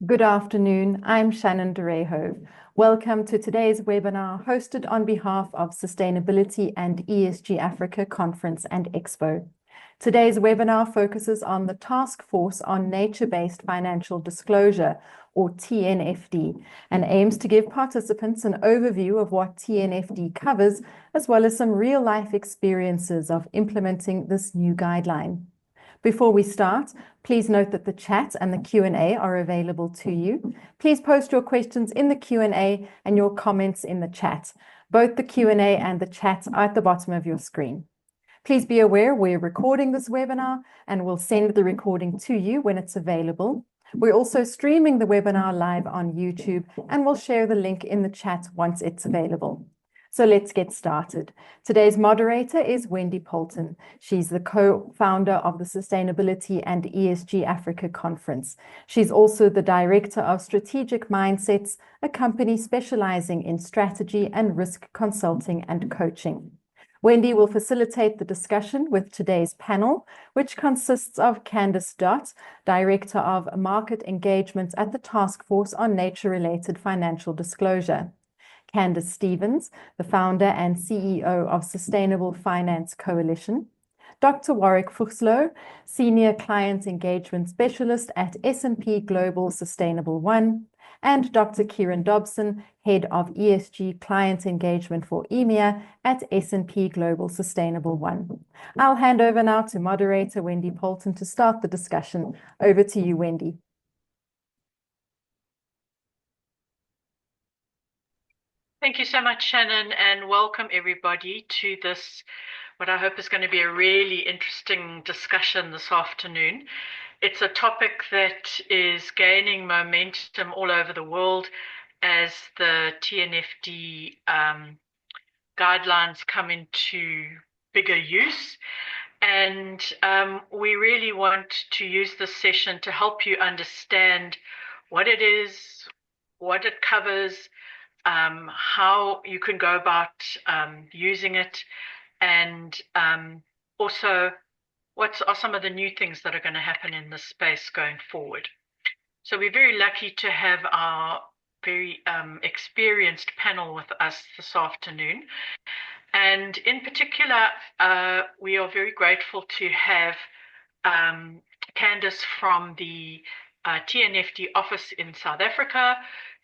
Good afternoon. I'm Shannon Derehove. Welcome to today's webinar hosted on behalf of Sustainability and ESG Africa Conference and Expo. Today's webinar focuses on the Taskforce on Nature-Based Financial Disclosure, or TNFD, and aims to give participants an overview of what TNFD covers, as well as some real-life experiences of implementing this new guideline. Before we start, please note that the chat and the Q&A are available to you. Please post your questions in the Q&A and your comments in the chat. Both the Q&A and the chat are at the bottom of your screen. Please be aware we're recording this webinar and we'll send the recording to you when it's available. We're also streaming the webinar live on YouTube and we'll share the link in the chat once it's available. So let's get started. Today's moderator is Wendy Poulton. She's the co-founder of the Sustainability and ESG Africa Conference. She's also the director of Strategic Mindsets, a company specializing in strategy and risk consulting and coaching. Wendy will facilitate the discussion with today's panel, which consists of Candice Dott, Director of Market Engagement at the Taskforce on Nature-Related Financial Disclosure; Candice Stevens, the founder and CEO of Sustainable Finance Coalition; Dr. Warwick Fuchslow, Senior Client Engagement Specialist at S&P Global Sustainable One; and Dr. Kieran Dobson, Head of ESG Client Engagement for EMEA at S&P Global Sustainable One. I'll hand over now to moderator Wendy Poulton to start the discussion. Over to you, Wendy. Thank you so much, Shannon, and welcome everybody to this, what I hope is going to be a really interesting discussion this afternoon. It's a topic that is gaining momentum all over the world as the TNFD guidelines come into bigger use. And we really want to use this session to help you understand what it is, what it covers, how you can go about using it, and also what are some of the new things that are going to happen in this space going forward. So we're very lucky to have our very experienced panel with us this afternoon. And in particular, we are very grateful to have Candice from the TNFD office in South Africa,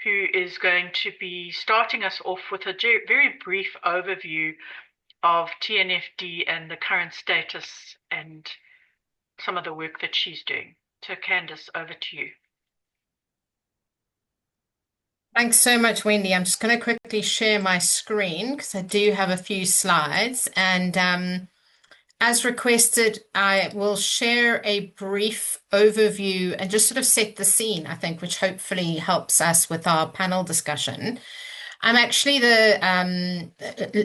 who is going to be starting us off with a very brief overview of TNFD and the current status and some of the work that she's doing. So Candice, over to you. Thanks so much, Wendy. I'm just going to quickly share my screen because I do have a few slides, and as requested, I will share a brief overview and just sort of set the scene, I think, which hopefully helps us with our panel discussion. I'm actually the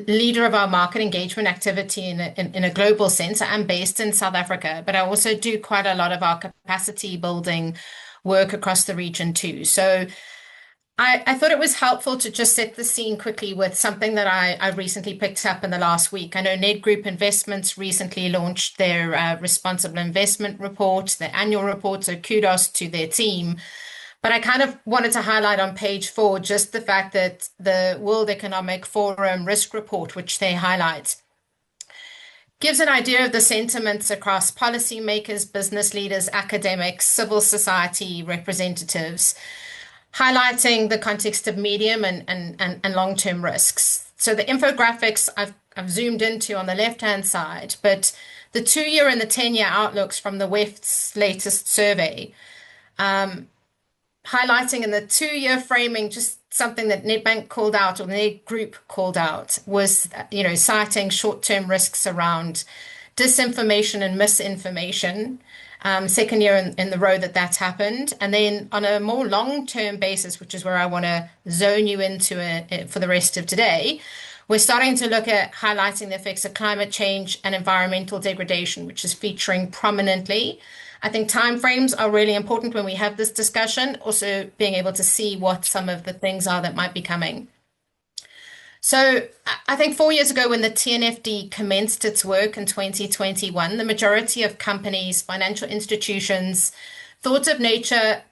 leader of our market engagement activity in a global sense. I'm based in South Africa, but I also do quite a lot of our capacity building work across the region too. So I thought it was helpful to just set the scene quickly with something that I recently picked up in the last week. I know Ned Group Investments recently launched their responsible investment report, their annual report, so kudos to their team. But I kind of wanted to highlight on page 4 just the fact that the World Economic Forum risk report, which they highlight, gives an idea of the sentiments across policymakers, business leaders, academics, civil society representatives, highlighting the context of medium and long-term risks. So the infographics I've zoomed into on the left-hand side, but the 2-year and the 10-year outlooks from the WEF's latest survey, highlighting in the 2-year framing just something that Nedbank called out, or the Ned Group called out, was citing short-term risks around disinformation and misinformation. Second year in the row that's happened. And then on a more long-term basis, which is where I want to zone you into it for the rest of today, we're starting to look at highlighting the effects of climate change and environmental degradation, which is featuring prominently. I think timeframes are really important when we have this discussion, also being able to see what some of the things are that might be coming. So I think 4 years ago, when the TNFD commenced its work in 2021, the majority of companies, financial institutions, thought of nature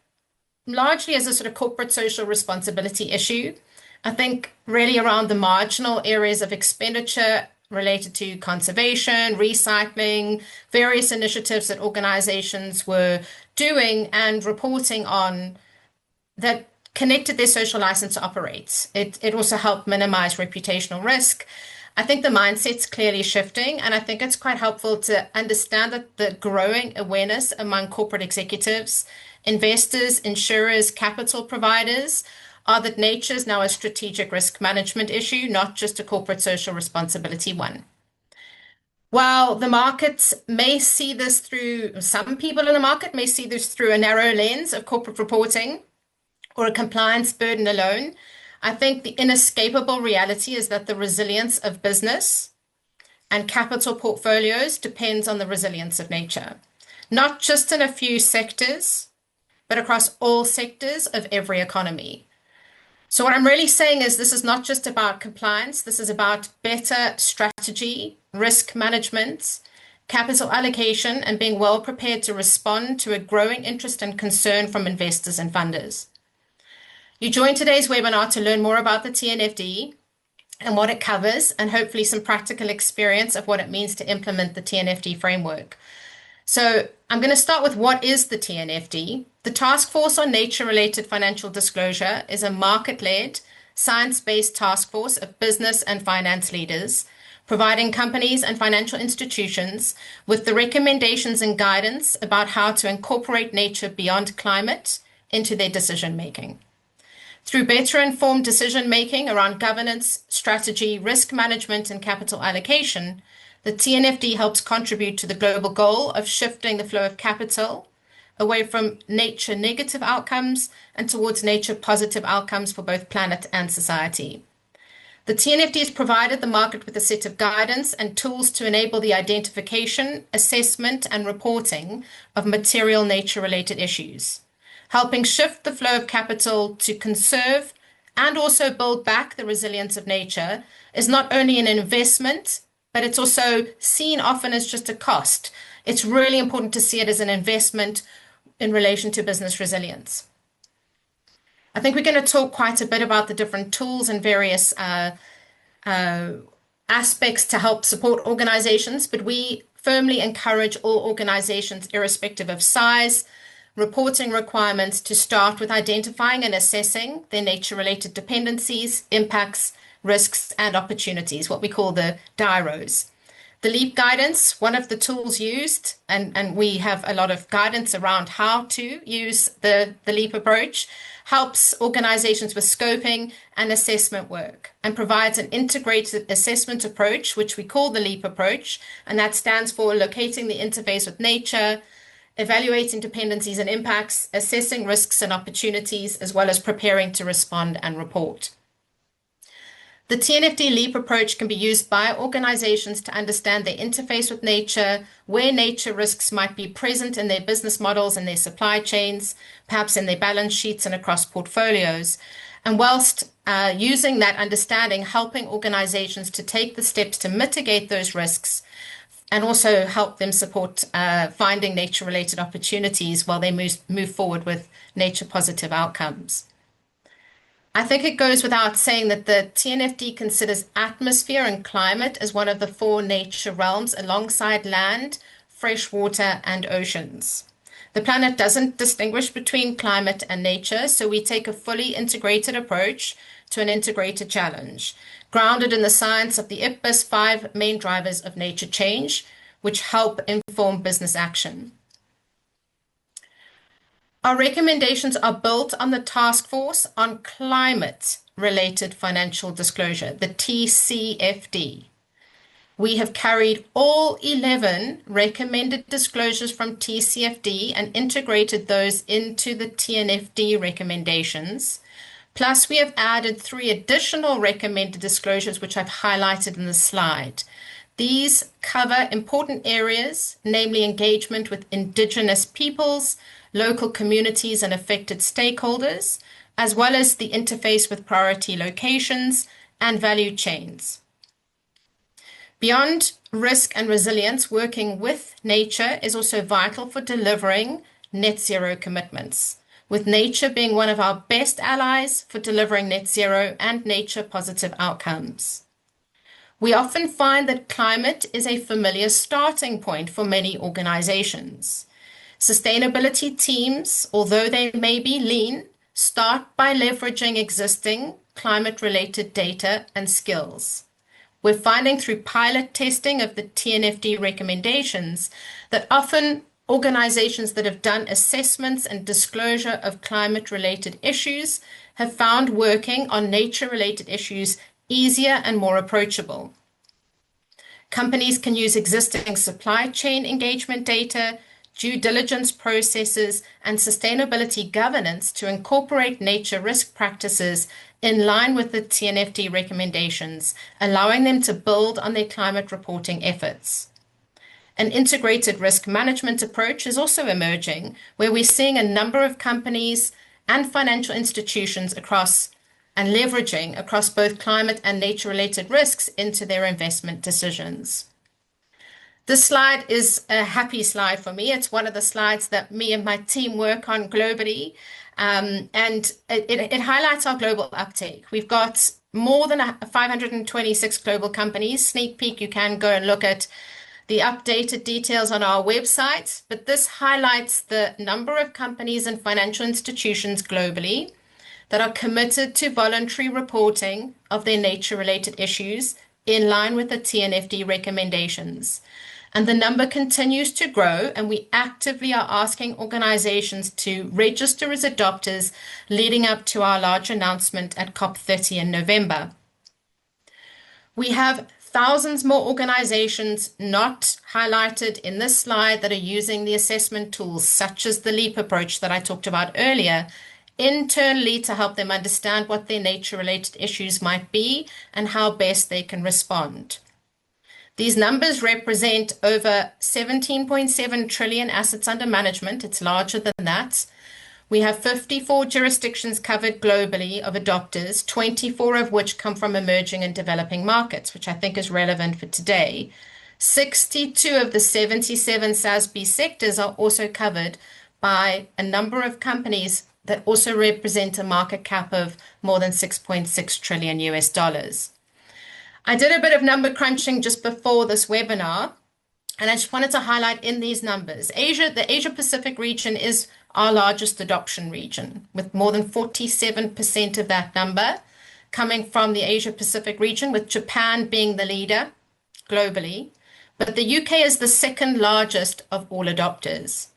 largely as a sort of corporate social responsibility issue. I think really around the marginal areas of expenditure related to conservation, recycling, various initiatives that organizations were doing and reporting on that connected their social license to operate. It also helped minimize reputational risk. I think the mindset's clearly shifting, and I think it's quite helpful to understand that the growing awareness among corporate executives, investors, insurers, capital providers are that nature is now a strategic risk management issue, not just a corporate social responsibility one. While the markets may see this through, some people in the market may see this through a narrow lens of corporate reporting or a compliance burden alone, I think the inescapable reality is that the resilience of business and capital portfolios depends on the resilience of nature, not just in a few sectors, but across all sectors of every economy. So what I'm really saying is this is not just about compliance. This is about better strategy, risk management, capital allocation, and being well prepared to respond to a growing interest and concern from investors and funders. You joined today's webinar to learn more about the TNFD and what it covers, and hopefully some practical experience of what it means to implement the TNFD framework. So I'm going to start with what is the TNFD. The Taskforce on Nature-Related Financial Disclosure is a market-led, science-based task force of business and finance leaders, providing companies and financial institutions with the recommendations and guidance about how to incorporate nature beyond climate into their decision-making. Through better informed decision-making around governance, strategy, risk management, and capital allocation, the TNFD helps contribute to the global goal of shifting the flow of capital away from nature negative outcomes and towards nature positive outcomes for both planet and society. The TNFD has provided the market with a set of guidance and tools to enable the identification, assessment, and reporting of material nature-related issues, helping shift the flow of capital to conserve and also build back the resilience of nature is not only an investment, but it's also seen often as just a cost. It's really important to see it as an investment in relation to business resilience. I think we're going to talk quite a bit about the different tools and various aspects to help support organizations, but we firmly encourage all organizations, irrespective of size, reporting requirements, to start with identifying and assessing their nature-related dependencies, impacts, risks, and opportunities, what we call the DIROs. The LEAP guidance, one of the tools used, and we have a lot of guidance around how to use the LEAP approach, helps organizations with scoping and assessment work and provides an integrated assessment approach, which we call the LEAP approach, and that stands for locating the interface with nature, evaluating dependencies and impacts, assessing risks and opportunities, as well as preparing to respond and report. The TNFD LEAP approach can be used by organizations to understand their interface with nature, where nature risks might be present in their business models and their supply chains, perhaps in their balance sheets and across portfolios. And whilst using that understanding, helping organizations to take the steps to mitigate those risks and also help them support finding nature-related opportunities while they move forward with nature-positive outcomes. I think it goes without saying that the TNFD considers atmosphere and climate as one of the four nature realms alongside land, fresh water, and oceans. The planet doesn't distinguish between climate and nature, so we take a fully integrated approach to an integrated challenge, grounded in the science of the IPBES 5 main drivers of nature change, which help inform business action. Our recommendations are built on the Taskforce on Climate-Related Financial Disclosure, the TCFD. We have carried all 11 recommended disclosures from TCFD and integrated those into the TNFD recommendations. Plus, we have added 3 additional recommended disclosures, which I've highlighted in the slide. These cover important areas, namely engagement with Indigenous peoples, local communities, and affected stakeholders, as well as the interface with priority locations and value chains. Beyond risk and resilience, working with nature is also vital for delivering net zero commitments. with nature being one of our best allies for delivering net zero and nature positive outcomes. We often find that climate is a familiar starting point for many organizations. Sustainability teams, although they may be lean, start by leveraging existing climate-related data and skills. We're finding through pilot testing of the TNFD recommendations that often organizations that have done assessments and disclosure of climate-related issues have found working on nature-related issues easier and more approachable. Companies can use existing supply chain engagement data, due diligence processes, and sustainability governance to incorporate nature risk practices in line with the TNFD recommendations, allowing them to build on their climate reporting efforts. An integrated risk management approach is also emerging, where we're seeing a number of companies and financial institutions leveraging across both climate and nature-related risks into their investment decisions. This slide is a happy slide for me. It's one of the slides that me and my team work on globally, and it highlights our global uptake. We've got more than 526 global companies. Sneak peek, you can go and look at the updated details on our website, but this highlights the number of companies and financial institutions globally that are committed to voluntary reporting of their nature-related issues in line with the TNFD recommendations. And the number continues to grow, and we actively are asking organizations to register as adopters leading up to our large announcement at COP30 in November. We have thousands more organizations not highlighted in this slide that are using the assessment tools, such as the LEAP approach that I talked about earlier, internally to help them understand what their nature-related issues might be and how best they can respond. These numbers represent over 17.7 trillion assets under management. It's larger than that. We have 54 jurisdictions covered globally of adopters, 24 of which come from emerging and developing markets, which I think is relevant for today. 62 of the 77 SASB sectors are also covered by a number of companies that also represent a market cap of more than 6.6 trillion US dollars. I did a bit of number crunching just before this webinar, and I just wanted to highlight in these numbers, the Asia Pacific region is our largest adoption region, with more than 47% of that number coming from the Asia Pacific region, with Japan being the leader globally. But the UK is the second largest of all adopters.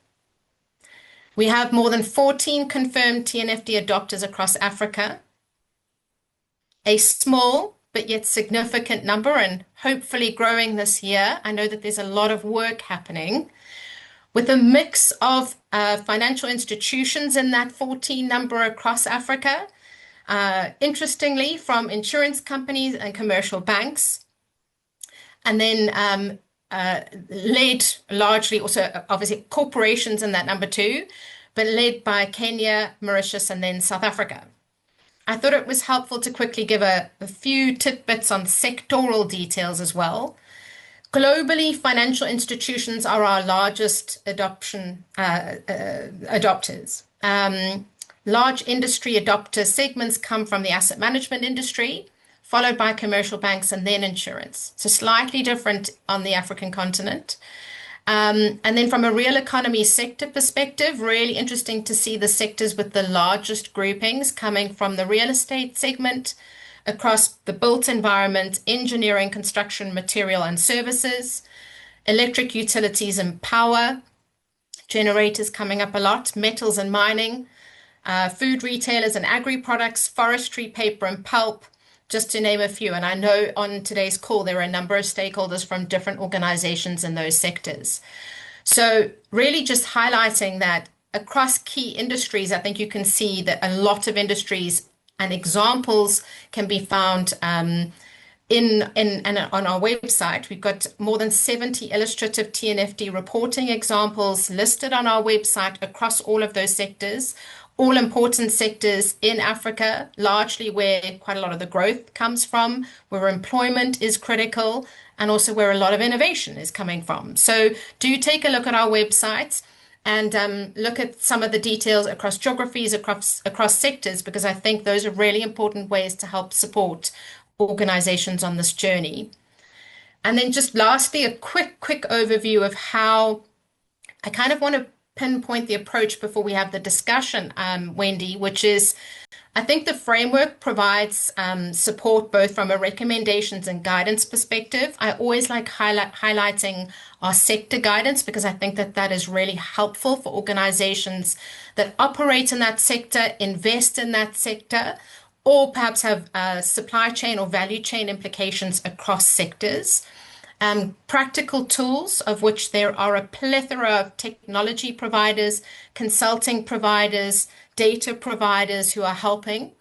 We have more than 14 confirmed TNFD adopters across Africa, a small but yet significant number, and hopefully growing this year. I know that there's a lot of work happening with a mix of financial institutions in that 14 number across Africa, interestingly from insurance companies and commercial banks, and then led largely also obviously corporations in that number too, but led by Kenya, Mauritius, and then South Africa. I thought it was helpful to quickly give a few tidbits on sectoral details as well. Globally, financial institutions are our largest adopters. Large industry adopter segments come from the asset management industry, followed by commercial banks and then insurance. So slightly different on the African continent. And then from a real economy sector perspective, really interesting to see the sectors with the largest groupings coming from the real estate segment across the built environment, engineering, construction, material and services, electric utilities and power, generators coming up a lot, metals and mining, food retailers and agri-products, forestry, paper and pulp, just to name a few. And I know on today's call, there are a number of stakeholders from different organizations in those sectors. So really just highlighting that across key industries, I think you can see that a lot of industries and examples can be found on our website. We've got more than 70 illustrative TNFD reporting examples listed on our website across all of those sectors. All important sectors in Africa, largely where quite a lot of the growth comes from, where employment is critical, and also where a lot of innovation is coming from. So do take a look at our websites. and look at some of the details across geographies, across sectors, because I think those are really important ways to help support organizations on this journey. And then just lastly, a quick overview of how I kind of want to pinpoint the approach before we have the discussion, Wendy, which is I think the framework provides support both from a recommendations and guidance perspective. I always like highlighting our sector guidance because I think that that is really helpful for organizations that operate in that sector, invest in that sector, or perhaps have supply chain or value chain implications across sectors. Practical tools, of which there are a plethora of technology providers, consulting providers, data providers who are helping.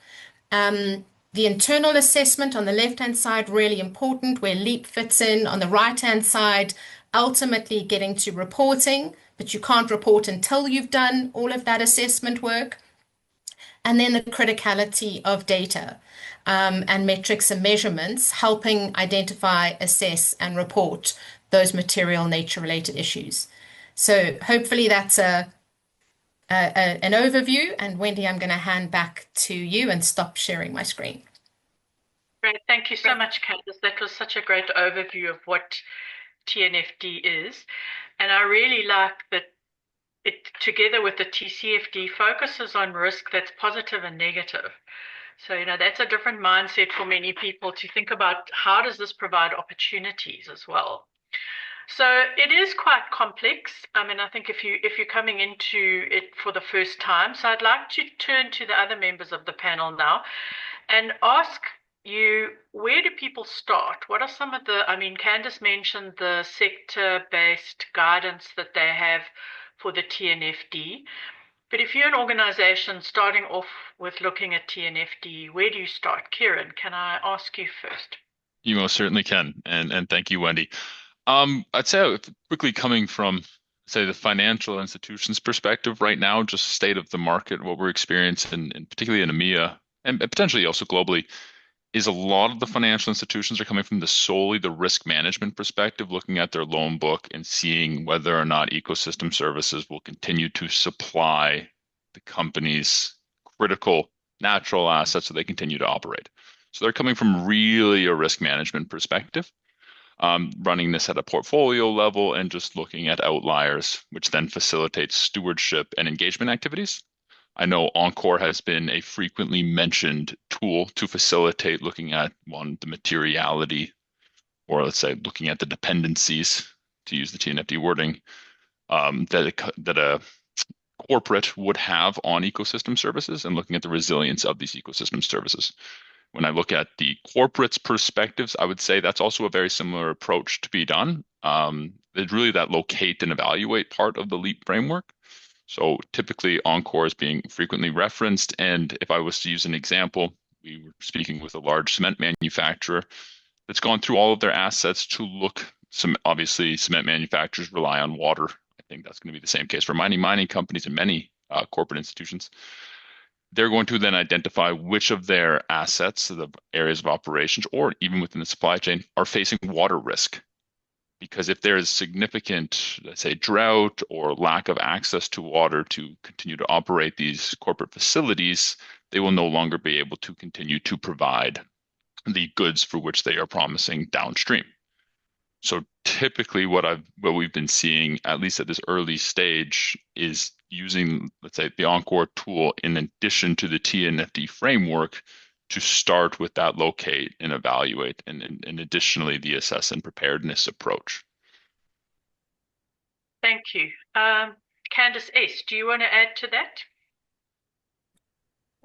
The internal assessment on the left-hand side, really important, where LEAP fits in. On the right-hand side, ultimately getting to reporting, but you can't report until you've done all of that assessment work. And then the criticality of data and metrics and measurements, helping identify, assess, and report those material nature-related issues. So hopefully that's an overview. And Wendy, I'm going to hand back to you and stop sharing my screen. Great. Thank you so much, Candice. That was such a great overview of what TNFD is. And I really like that it, together with the TCFD, focuses on risk that's positive and negative. So, that's a different mindset for many people to think about how does this provide opportunities as well. So it is quite complex. I mean, I think if you're coming into it for the first time, so I'd like to turn to the other members of the panel now and ask you, where do people start? What are some of Candice mentioned the sector-based guidance that they have for the TNFD. But if you're an organization starting off with looking at TNFD, where do you start? Kieran, can I ask you first? You most certainly can. And thank you, Wendy. I'd say quickly coming from, say, the financial institutions perspective right now, just state of the market, what we're experiencing, and particularly in EMEA, and potentially also globally, is a lot of the financial institutions are coming from solely the risk management perspective, looking at their loan book and seeing whether or not ecosystem services will continue to supply the company's critical natural assets so they continue to operate. So they're coming from really a risk management perspective, running this at a portfolio level and just looking at outliers, which then facilitates stewardship and engagement activities. I know Encore has been a frequently mentioned tool to facilitate looking at the materiality, or let's say looking at the dependencies, to use the TNFD wording, that a corporate would have on ecosystem services and looking at the resilience of these ecosystem services. When I look at the corporate's perspectives, I would say that's also a very similar approach to be done. It's really that locate and evaluate part of the LEAP framework. So typically Encore is being frequently referenced. And if I was to use an example, we were speaking with a large cement manufacturer that's gone through all of their assets to look. Obviously, cement manufacturers rely on water. I think that's going to be the same case for mining companies and many corporate institutions. They're going to then identify which of their assets, the areas of operations, or even within the supply chain, are facing water risk. Because if there is significant, let's say, drought or lack of access to water to continue to operate these corporate facilities, they will no longer be able to continue to provide the goods for which they are promising downstream. So typically what we've been seeing, at least at this early stage, is using, let's say, the Encore tool in addition to the TNFD framework to start with that locate and evaluate, and additionally the assess and preparedness approach. Thank you. Candice S., do you want to add to that?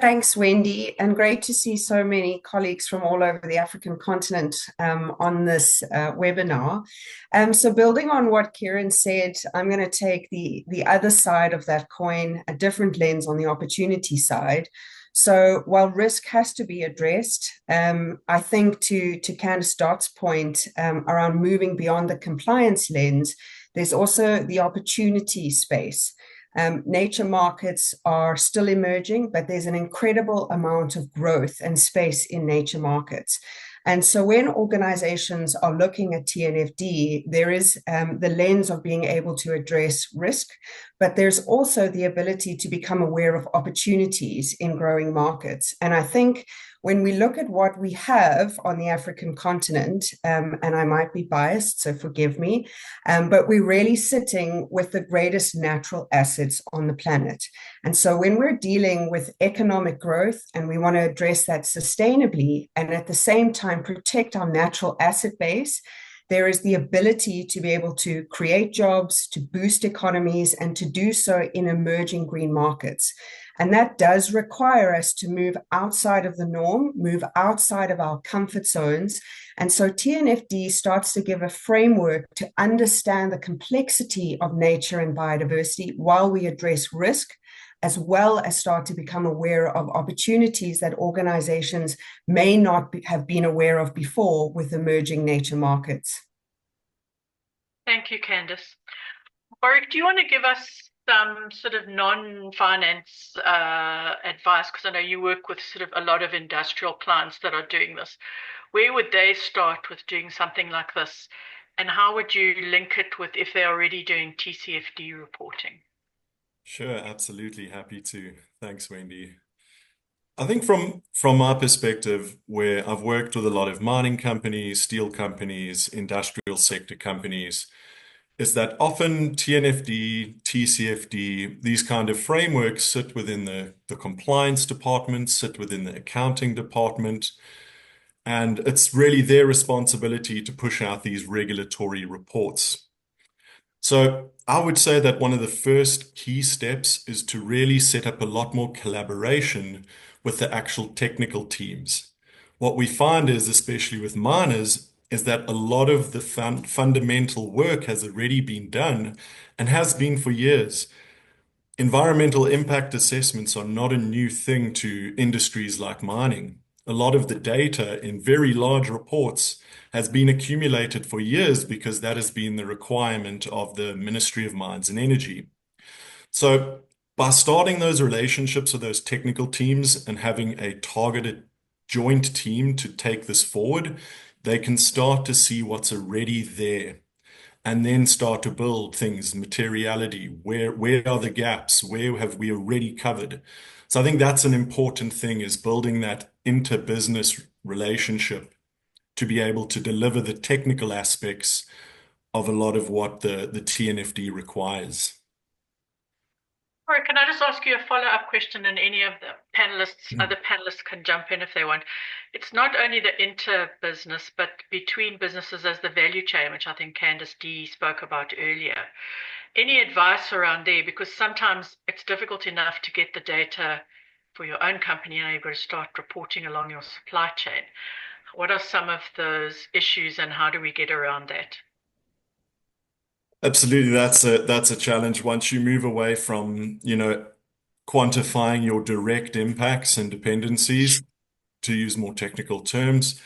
Thanks, Wendy, and great to see so many colleagues from all over the African continent on this webinar. So building on what Kieran said, I'm going to take the other side of that coin, a different lens on the opportunity side. So while risk has to be addressed, I think to Candice Dott's point around moving beyond the compliance lens, there's also the opportunity space. Nature markets are still emerging, but there's an incredible amount of growth and space in nature markets. And so when organizations are looking at TNFD, there is the lens of being able to address risk, but there's also the ability to become aware of opportunities in growing markets. And I think when we look at what we have on the African continent, and I might be biased, so forgive me, but we're really sitting with the greatest natural assets on the planet. And so when we're dealing with economic growth and we want to address that sustainably and at the same time protect our natural asset base, there is the ability to be able to create jobs, to boost economies, and to do so in emerging green markets. And that does require us to move outside of the norm, move outside of our comfort zones. And so TNFD starts to give a framework to understand the complexity of nature and biodiversity while we address risk, as well as start to become aware of opportunities that organizations may not have been aware of before with emerging nature markets. Thank you, Candice. Warwick, do you want to give us some sort of non-finance advice? Because I know you work with sort of a lot of industrial clients that are doing this. Where would they start with doing something like this? And how would you link it with if they're already doing TCFD reporting? Sure, absolutely happy to. Thanks, Wendy. I think from my perspective, where I've worked with a lot of mining companies, steel companies, industrial sector companies, is that often TNFD, TCFD, these kind of frameworks sit within the compliance department, sit within the accounting department, and it's really their responsibility to push out these regulatory reports. So I would say that one of the first key steps is to really set up a lot more collaboration with the actual technical teams. What we find is, especially with miners, is that a lot of the fundamental work has already been done and has been for years. Environmental impact assessments are not a new thing to industries like mining. A lot of the data in very large reports has been accumulated for years because that has been the requirement of the Ministry of Mines and Energy. So by starting those relationships with those technical teams and having a targeted joint team to take this forward, they can start to see what's already there and then start to build things, materiality, where are the gaps, where have we already covered. So I think that's an important thing, is building that inter-business relationship to be able to deliver the technical aspects of a lot of what the TNFD requires. All right, can I just ask you a follow-up question, and any of the panelists, other panelists can jump in if they want. It's not only the inter-business, but between businesses as the value chain, which I think Candice D spoke about earlier. Any advice around there? Because sometimes it's difficult enough to get the data for your own company, and you've got to start reporting along your supply chain. What are some of those issues, and how do we get around that? Absolutely, that's a challenge once you move away from, quantifying your direct impacts and dependencies, to use more technical terms,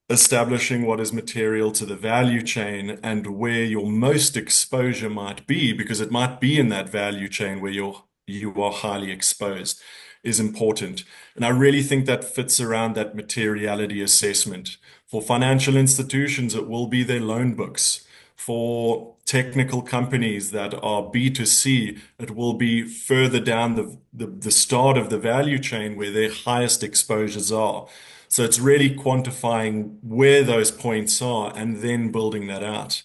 establishing what is material to the value chain and where your most exposure might be, because it might be in that value chain where you are highly exposed, is important. And I really think that fits around that materiality assessment. For financial institutions, it will be their loan books. For technical companies that are B2C, it will be further down the start of the value chain where their highest exposures are. So it's really quantifying where those points are and then building that out.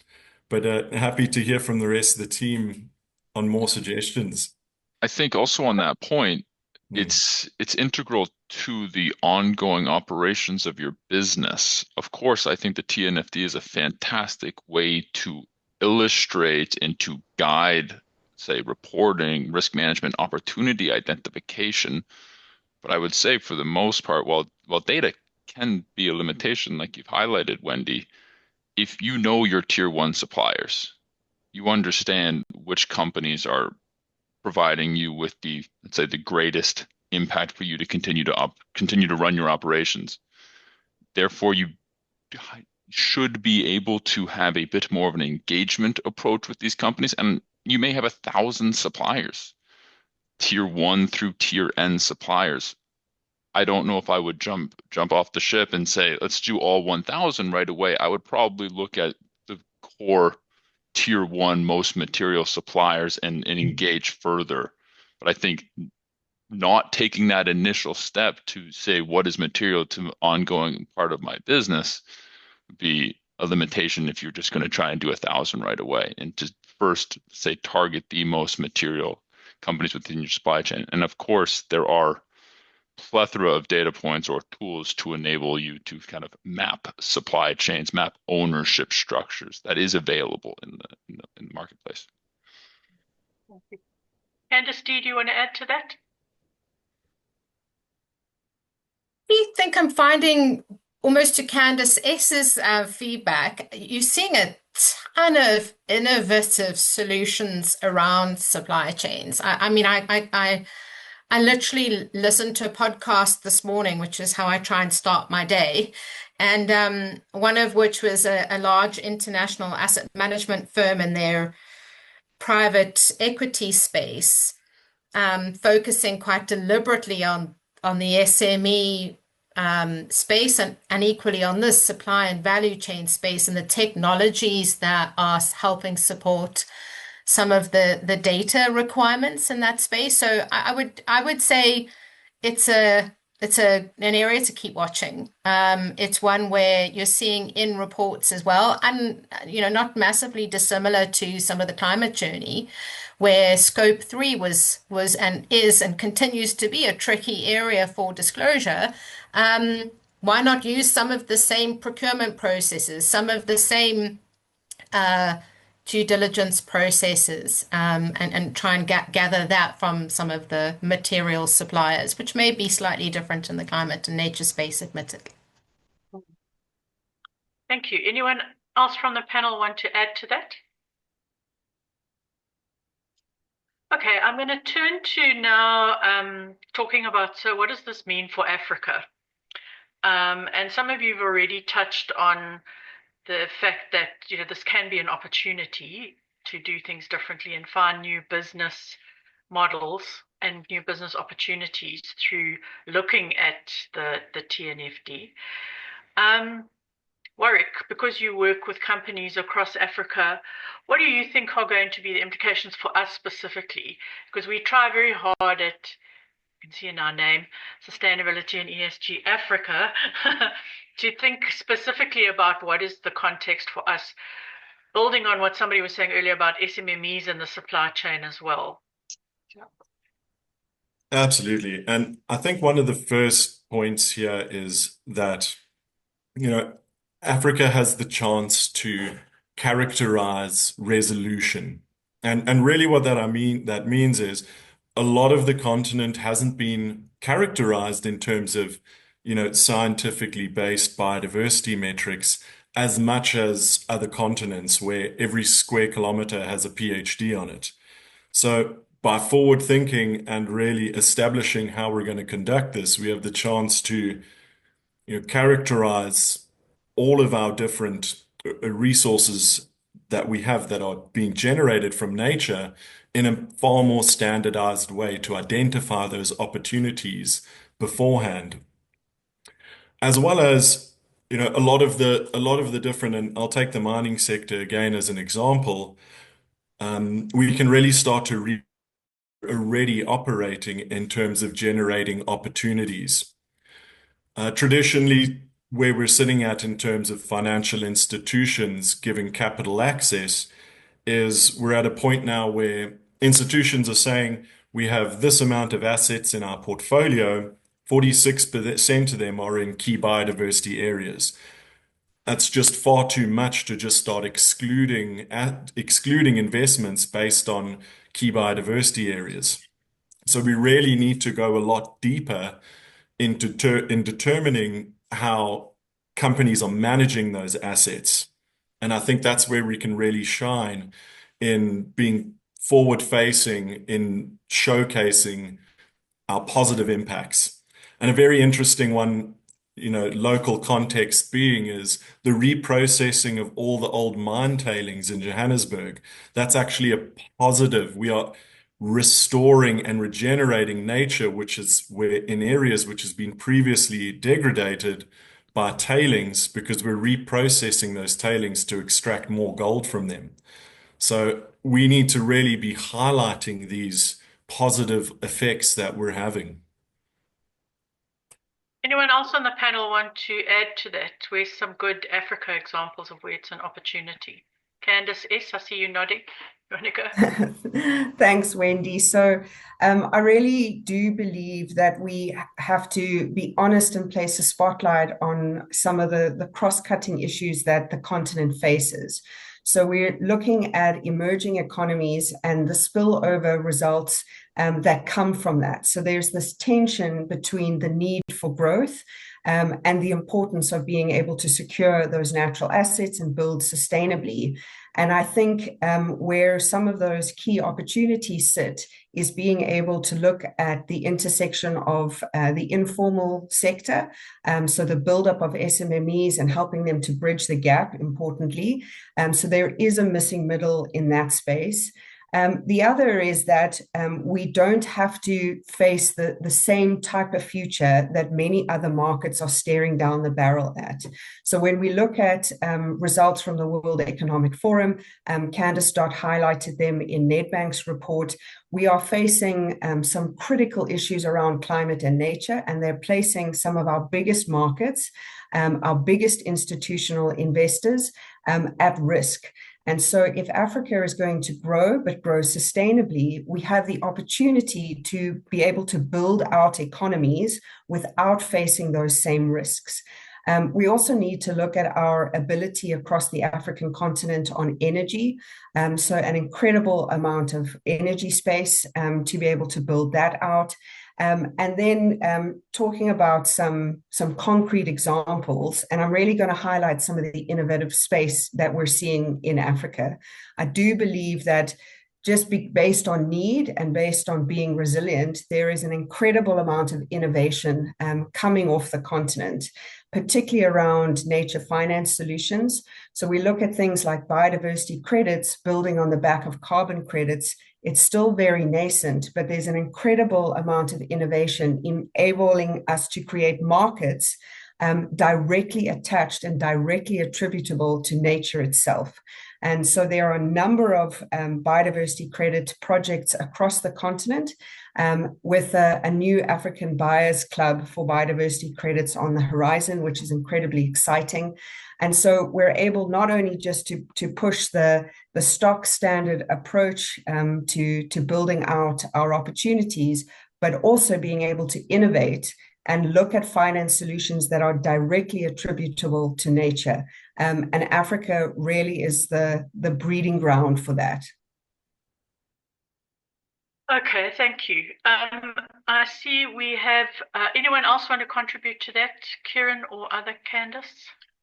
But happy to hear from the rest of the team on more suggestions. I think also on that point, it's integral to the ongoing operations of your business. Of course, I think the TNFD is a fantastic way to illustrate and to guide, say, reporting, risk management, opportunity identification. But I would say for the most part, while data can be a limitation, like you've highlighted, Wendy, if you know your tier one suppliers, you understand which companies are providing you with the, let's say, the greatest impact for you to continue to run your operations. Therefore, you should be able to have a bit more of an engagement approach with these companies, and you may have 1,000 suppliers, tier one through tier N suppliers. I don't know if I would jump off the ship and say, let's do all 1,000 right away. I would probably look at the core tier one most material suppliers and engage further. But I think not taking that initial step to say what is material to ongoing part of my business would be a limitation if you're just going to try and do 1,000 right away, and to first say target the most material companies within your supply chain. And of course, there are plethora of data points or tools to enable you to kind of map supply chains, map ownership structures. That is available in the marketplace. Candice, do you want to add to that? I think I'm finding, almost to Candice S's feedback, you're seeing a ton of innovative solutions around supply chains. I mean, I literally listened to a podcast this morning, which is how I try and start my day. And one of which was a large international asset management firm in their private equity space, focusing quite deliberately on the SME space and equally on this supply and value chain space and the technologies that are helping support some of the data requirements in that space. So I would say it's an area to keep watching. It's one where you're seeing in reports as well, and not massively dissimilar to some of the climate journey, where scope 3 was and is and continues to be a tricky area for disclosure. Why not use some of the same procurement processes, some of the same due diligence processes, and try and gather that from some of the material suppliers, which may be slightly different in the climate and nature space, admittedly. Thank you. Anyone else from the panel want to add to that? Okay, I'm going to turn to now talking about, so what does this mean for Africa? And some of you have already touched on the fact that this can be an opportunity to do things differently and find new business models and new business opportunities through looking at the TNFD. Warwick, because you work with companies across Africa, what do you think are going to be the implications for us specifically? Because we try very hard at, you can see in our name, Sustainability and ESG Africa, to think specifically about what is the context for us, building on what somebody was saying earlier about SMMEs and the supply chain as well. Absolutely. And I think one of the first points here is that, Africa has the chance to characterize resolution. And really what that means is a lot of the continent hasn't been characterized in terms of, scientifically based biodiversity metrics as much as other continents where every square kilometer has a PhD on it. So by forward thinking and really establishing how we're going to conduct this, we have the chance to, characterize all of our different resources that we have that are being generated from nature in a far more standardized way to identify those opportunities beforehand, as well as a lot of the different, and I'll take the mining sector again as an example. We can really start to already operating in terms of generating opportunities. Traditionally, where we're sitting at in terms of financial institutions giving capital access is we're at a point now where institutions are saying we have this amount of assets in our portfolio, 46% of them are in key biodiversity areas. That's just far too much to just start excluding investments based on key biodiversity areas. So we really need to go a lot deeper in determining how companies are managing those assets. And I think that's where we can really shine in being forward-facing, in showcasing our positive impacts. And a very interesting one, local context being is the reprocessing of all the old mine tailings in Johannesburg. That's actually a positive. restoring and regenerating nature, which is where in areas which has been previously degraded by tailings, because we're reprocessing those tailings to extract more gold from them. So we need to really be highlighting these positive effects that we're having. Anyone else on the panel want to add to that? Where's some good Africa examples of where it's an opportunity? Candice S., I see you nodding. You want to go? Thanks, Wendy. So I really do believe that we have to be honest and place a spotlight on some of the cross-cutting issues that the continent faces. So we're looking at emerging economies and the spillover results that come from that. So there's this tension between the need for growth and the importance of being able to secure those natural assets and build sustainably. And I think where some of those key opportunities sit is being able to look at the intersection of the informal sector, so the buildup of SMMEs and helping them to bridge the gap, importantly. So there is a missing middle in that space. The other is that we don't have to face the same type of future that many other markets are staring down the barrel at. So when we look at results from the World Economic Forum, Candice Dott highlighted them in Nedbank's report, we are facing some critical issues around climate and nature, and they're placing some of our biggest markets, our biggest institutional investors at risk. And so if Africa is going to grow, but grow sustainably, we have the opportunity to be able to build out economies without facing those same risks. We also need to look at our ability across the African continent on energy. So an incredible amount of energy space to be able to build that out. And then talking about some concrete examples, and I'm really going to highlight some of the innovative space that we're seeing in Africa. I do believe that just based on need and based on being resilient, there is an incredible amount of innovation coming off the continent, particularly around nature finance solutions. So we look at things like biodiversity credits building on the back of carbon credits. It's still very nascent, but there's an incredible amount of innovation enabling us to create markets directly attached and directly attributable to nature itself. And so there are a number of biodiversity credit projects across the continent with a new African Buyers Club for biodiversity credits on the horizon, which is incredibly exciting. And so we're able not only just to push the stock standard approach to building out our opportunities, but also being able to innovate and look at finance solutions that are directly attributable to nature. And Africa really is the breeding ground for that. Okay, thank you. I see we have, anyone else want to contribute to that, Kieran or other Candice?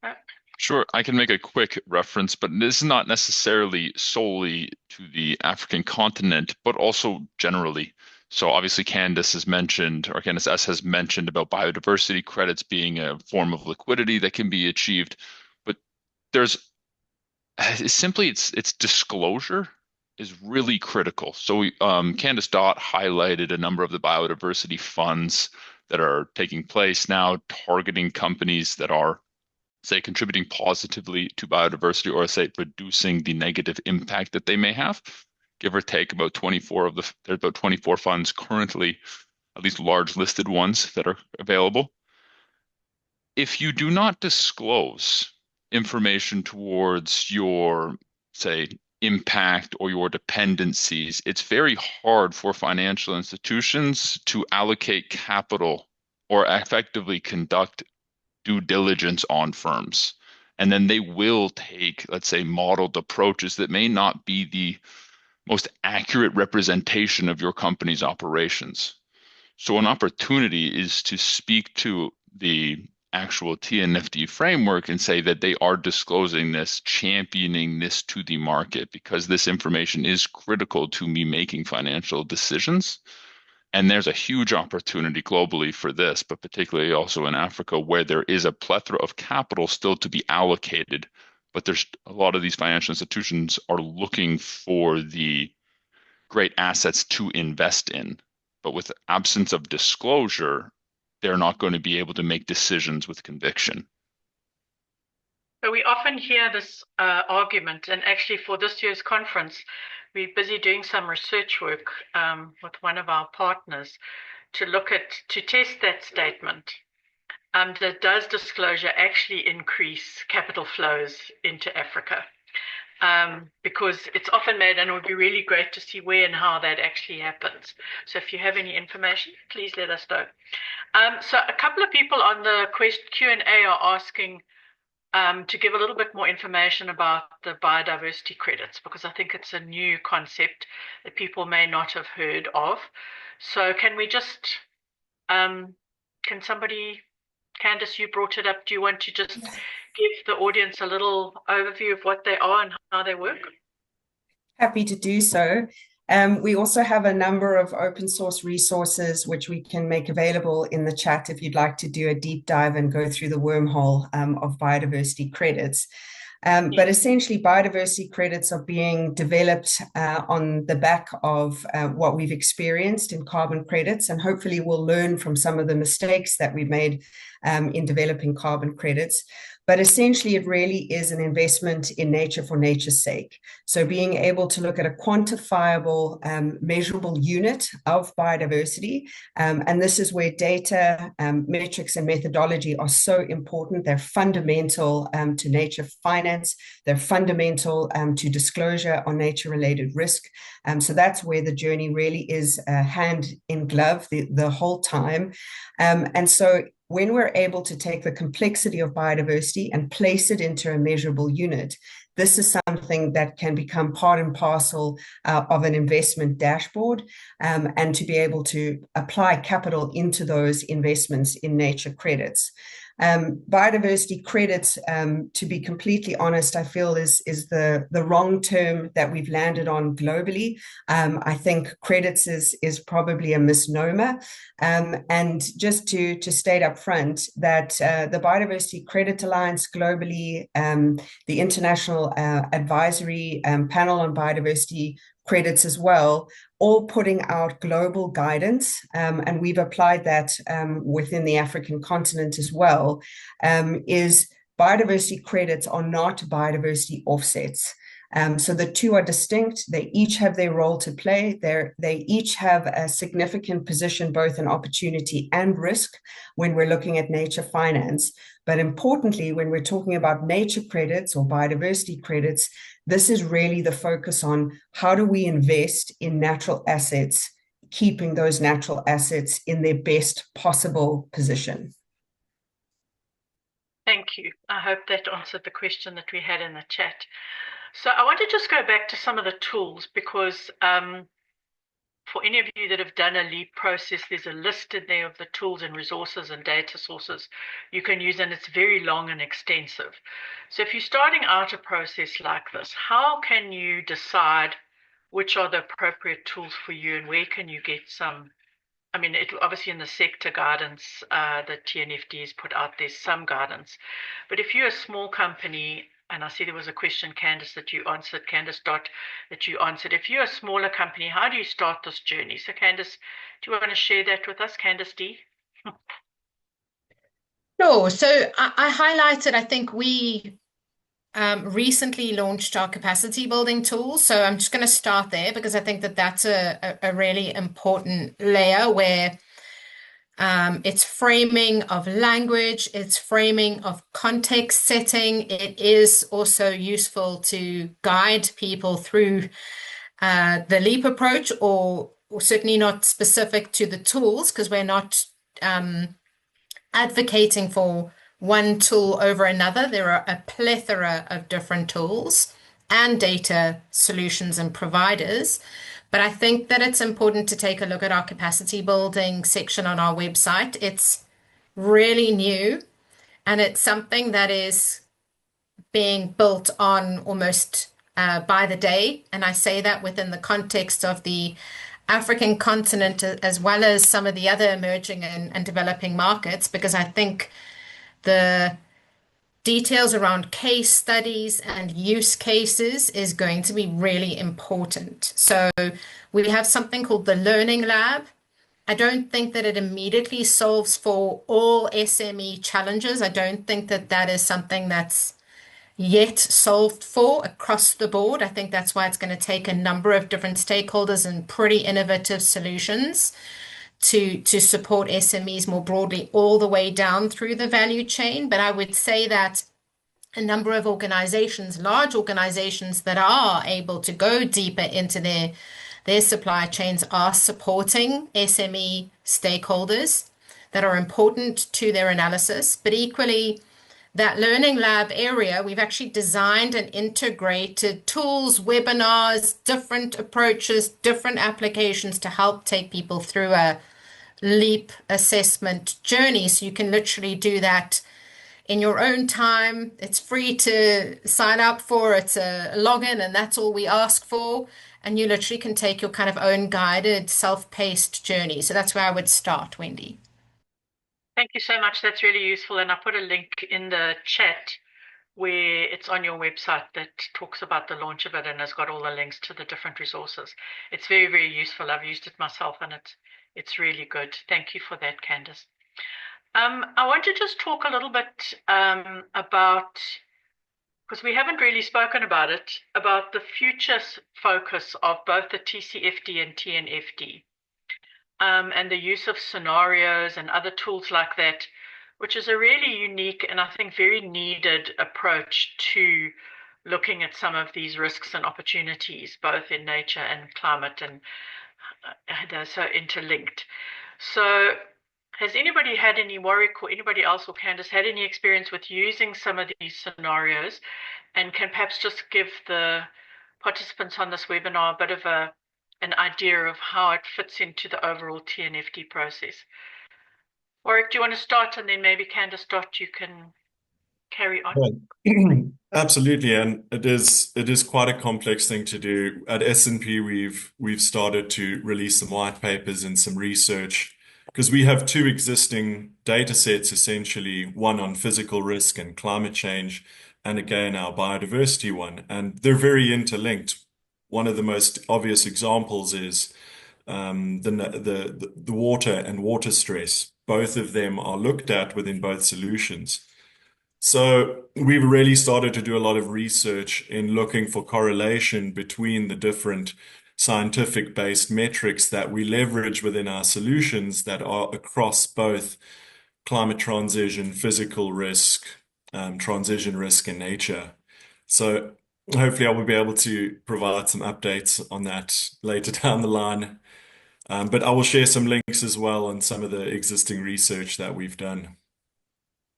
No? Sure, I can make a quick reference, but this is not necessarily solely to the African continent, but also generally. So obviously Candice has mentioned, or Candice S has mentioned about biodiversity credits being a form of liquidity that can be achieved, but there's simply its disclosure is really critical. So Candice Dott highlighted a number of the biodiversity funds that are taking place now, targeting companies that are, say, contributing positively to biodiversity, or say reducing the negative impact that they may have. Give or take about 24 there's about 24 funds currently, at least large listed ones that are available. If you do not disclose information towards your, say, impact or your dependencies, it's very hard for financial institutions to allocate capital or effectively conduct due diligence on firms. And then they will take, let's say, modeled approaches that may not be the most accurate representation of your company's operations. So an opportunity is to speak to the actual TNFD framework and say that they are disclosing this, championing this to the market, because this information is critical to me making financial decisions. And there's a huge opportunity globally for this, but particularly also in Africa, where there is a plethora of capital still to be allocated. But there's a lot of these financial institutions are looking for the great assets to invest in. But with absence of disclosure, they're not going to be able to make decisions with conviction. So we often hear this argument, and actually for this year's conference, we're busy doing some research work with one of our partners to test that statement. Does disclosure actually increase capital flows into Africa? Because it's often made, and it would be really great to see where and how that actually happens. So if you have any information, please let us know. So a couple of people on the Q&A are asking to give a little bit more information about the biodiversity credits, because I think it's a new concept that people may not have heard of. So can we just, can somebody, Candice, you brought it up. Do you want to just give the audience a little overview of what they are and how they work? Happy to do so. We also have a number of open source resources which we can make available in the chat if you'd like to do a deep dive and go through the wormhole of biodiversity credits. But essentially, biodiversity credits are being developed on the back of what we've experienced in carbon credits, and hopefully we'll learn from some of the mistakes that we've made in developing carbon credits. But essentially, it really is an investment in nature for nature's sake. So being able to look at a quantifiable, measurable unit of biodiversity, and this is where data, metrics, and methodology are so important. They're fundamental to nature finance. They're fundamental to disclosure on nature-related risk. So that's where the journey really is hand in glove the whole time. And so when we're able to take the complexity of biodiversity and place it into a measurable unit, this is something that can become part and parcel of an investment dashboard, and to be able to apply capital into those investments in nature credits. Biodiversity credits, to be completely honest, I feel is the wrong term that we've landed on globally. I think credits is probably a misnomer. And just to state up front that the Biodiversity Credit Alliance globally, the International Advisory Panel on Biodiversity Credits as well, all putting out global guidance, and we've applied that within the African continent as well, is biodiversity credits are not biodiversity offsets. So the two are distinct. They each have their role to play. They each have a significant position, both in opportunity and risk when we're looking at nature finance. But importantly, when we're talking about nature credits or biodiversity credits, this is really the focus on how do we invest in natural assets, keeping those natural assets in their best possible position. Thank you. I hope that answered the question that we had in the chat. So I want to just go back to some of the tools, because for any of you that have done a LEAP process, there's a list in there of the tools and resources and data sources you can use, and it's very long and extensive. So if you're starting out a process like this, how can you decide which are the appropriate tools for you, and where can you get some? I mean, obviously in the sector guidance, the TNFD has put out, there's some guidance. But if you're a small company, and I see there was a question, Candice, that you answered, Candice Dott, that you answered. If you're a smaller company, how do you start this journey? So Candice, do you want to share that with us, Candice D? Sure. So I highlighted, I think we recently launched our capacity building tool. So I'm just going to start there because I think that that's a really important layer where it's framing of language, it's framing of context setting. It is also useful to guide people through the LEAP approach, or certainly not specific to the tools, because we're not advocating for one tool over another. There are a plethora of different tools and data solutions and providers. But I think that it's important to take a look at our capacity building section on our website. It's really new, and it's something that is being built on almost by the day. And I say that within the context of the African continent, as well as some of the other emerging and developing markets, because I think the details around case studies and use cases is going to be really important. So we have something called the Learning Lab. I don't think that it immediately solves for all SME challenges. I don't think that that is something that's yet solved for across the board. I think that's why it's going to take a number of different stakeholders and pretty innovative solutions to support SMEs more broadly all the way down through the value chain. But I would say that a number of organizations, large organizations that are able to go deeper into their supply chains are supporting SME stakeholders that are important to their analysis. But equally, that Learning Lab area, we've actually designed and integrated tools, webinars, different approaches, different applications to help take people through a leap assessment journey. So you can literally do that in your own time. It's free to sign up for. It's a login, and that's all we ask for. And you literally can take your kind of own guided, self-paced journey. So that's where I would start, Wendy. Thank you so much. That's really useful. And I put a link in the chat where it's on your website that talks about the launch of it and has got all the links to the different resources. It's very, very useful. I've used it myself and it's really good. Thank you for that, Candice. I want to just talk a little bit about, because we haven't really spoken about it, about the future focus of both the TCFD and TNFD, and the use of scenarios and other tools like that, which is a really unique and I think very needed approach to looking at some of these risks and opportunities, both in nature and climate, and they're so interlinked. So has anybody had any, Warwick or anybody else or Candice, had any experience with using some of these scenarios, and can perhaps just give the participants on this webinar a bit of an idea of how it fits into the overall TNFD process? Warwick, do you want to start, and then maybe Candice Dott, you can carry on? Absolutely, and it is quite a complex thing to do. At S&P, we've started to release some white papers and some research, because we have two existing data sets, essentially, one on physical risk and climate change, and again, our biodiversity one, and they're very interlinked. One of the most obvious examples is the water and water stress. Both of them are looked at within both solutions. So we've really started to do a lot of research in looking for correlation between the different scientific-based metrics that we leverage within our solutions that are across both climate transition, physical risk, transition risk, and nature. So hopefully I will be able to provide some updates on that later down the line. But I will share some links as well on some of the existing research that we've done.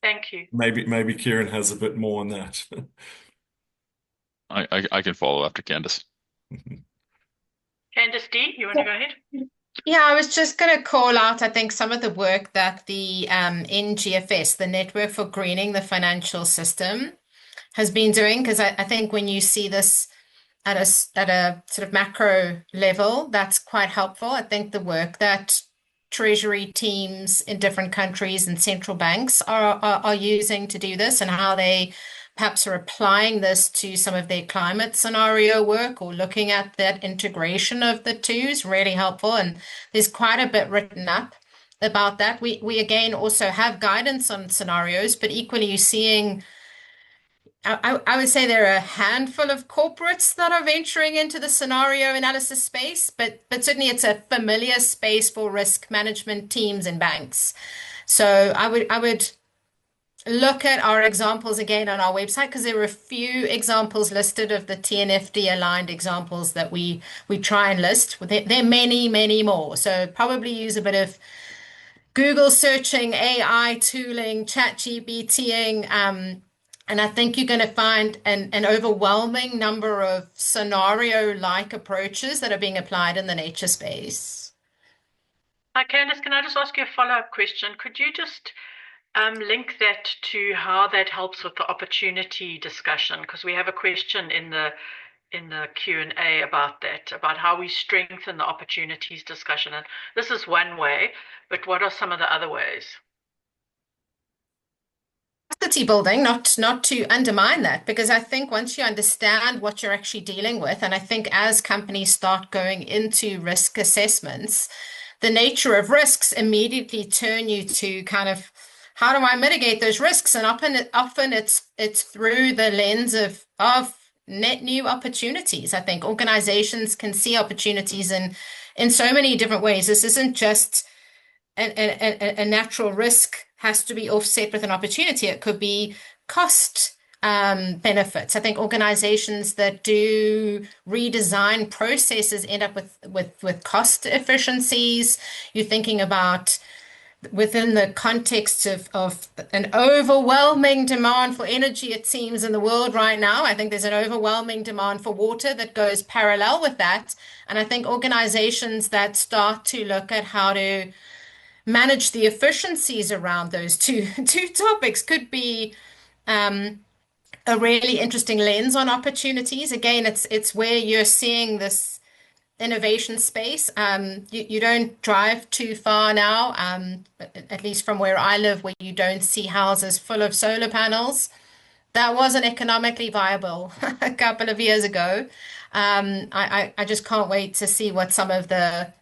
Thank you. Maybe Kieran has a bit more on that. I can follow after Candice. Candice D, you want to go ahead? Yeah, I was just going to call out, I think, some of the work that the NGFS, the Network for Greening the Financial System, has been doing, because I think when you see this at a sort of macro level, that's quite helpful. I think the work that treasury teams in different countries and central banks are using to do this, and how they perhaps are applying this to some of their climate scenario work or looking at that integration of the two is really helpful. And there's quite a bit written up about that. We again also have guidance on scenarios, but equally you're seeing, I would say there are a handful of corporates that are venturing into the scenario analysis space, but certainly it's a familiar space for risk management teams and banks. So I would look at our examples again on our website, because there are a few examples listed of the TNFD aligned examples that we try and list. There are many, many more. So probably use a bit of Google searching, AI tooling, ChatGPTing, and I think you're going to find an overwhelming number of scenario-like approaches that are being applied in the nature space. Hi, Candice, can I just ask you a follow-up question? Could you just link that to how that helps with the opportunity discussion? Because we have a question in the Q&A about that, about how we strengthen the opportunities discussion. And this is one way, but what are some of the other ways? The capacity building, not to undermine that, because I think once you understand what you're actually dealing with, and I think as companies start going into risk assessments, the nature of risks immediately turn you to kind of how do I mitigate those risks? And often it's through the lens of net new opportunities. I think organizations can see opportunities in so many different ways. This isn't just a natural risk has to be offset with an opportunity. It could be cost benefits. I think organizations that do redesign processes end up with cost efficiencies. You're thinking about within the context of an overwhelming demand for energy, it seems, in the world right now. I think there's an overwhelming demand for water that goes parallel with that. And I think organizations that start to look at how to manage the efficiencies around those two topics could be a really interesting lens on opportunities. Again, it's where you're seeing this innovation space. You don't drive too far now, at least from where I live, where you don't see houses full of solar panels. That wasn't economically viable a couple of years ago. I just can't wait to see what some of the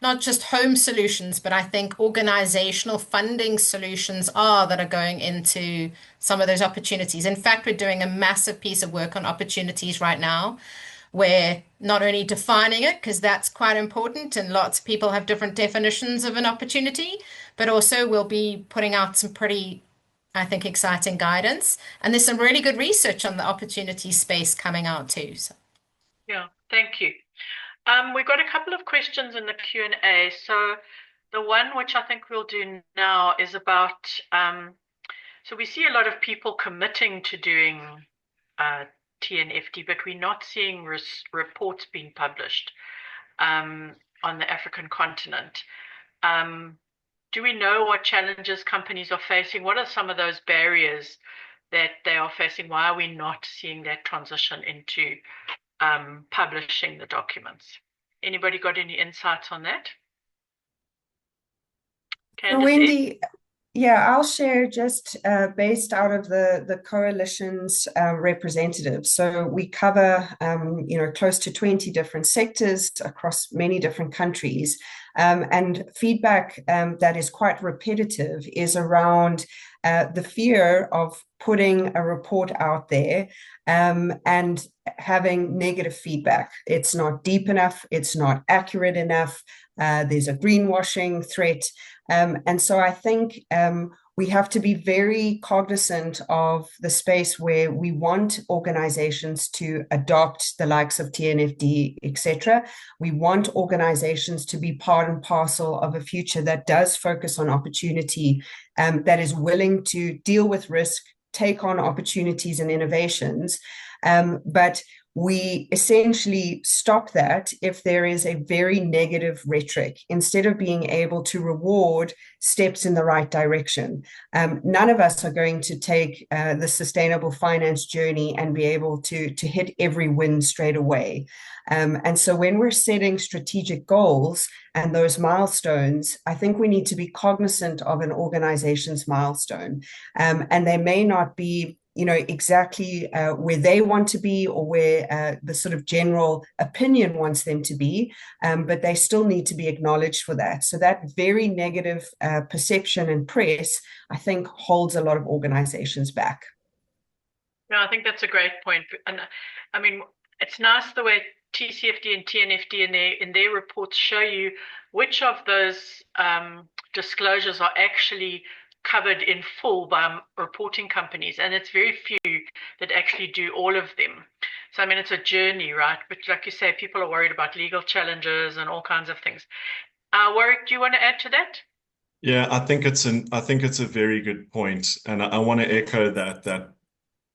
not just home solutions, but I think organizational funding solutions are that are going into some of those opportunities. In fact, we're doing a massive piece of work on opportunities right now. We're not only defining it, because that's quite important, and lots of people have different definitions of an opportunity, but also we'll be putting out some pretty, I think, exciting guidance. And there's some really good research on the opportunity space coming out too. So. Yeah, thank you. We've got a couple of questions in the Q&A. So the one which I think we'll do now is about, so we see a lot of people committing to doing TNFD, but we're not seeing reports being published on the African continent. Do we know what challenges companies are facing? What are some of those barriers that they are facing? Why are we not seeing that transition into publishing the documents? Anybody got any insights on that? Candice? Wendy, yeah, I'll share just based out of the coalition's representatives. So we cover, close to 20 different sectors across many different countries. And feedback that is quite repetitive is around the fear of putting a report out there and having negative feedback. It's not deep enough, it's not accurate enough, there's a greenwashing threat. And so I think we have to be very cognizant of the space where we want organizations to adopt the likes of TNFD, etc. We want organizations to be part and parcel of a future that does focus on opportunity, that is willing to deal with risk, take on opportunities and innovations. But we essentially stop that if there is a very negative rhetoric, instead of being able to reward steps in the right direction. None of us are going to take the sustainable finance journey and be able to hit every win straight away. And so when we're setting strategic goals and those milestones, I think we need to be cognizant of an organization's milestone. And they may not be exactly where they want to be or where the sort of general opinion wants them to be, but they still need to be acknowledged for that. So that very negative perception and press, I think, holds a lot of organizations back. No, I think that's a great point. And I mean, it's nice the way TCFD and TNFD in their reports show you which of those disclosures are actually covered in full by reporting companies, and it's very few that actually do all of them. So I mean, it's a journey, right? But like you say, people are worried about legal challenges and all kinds of things. Warwick, do you want to add to that? Yeah, I think it's a very good point, and I want to echo that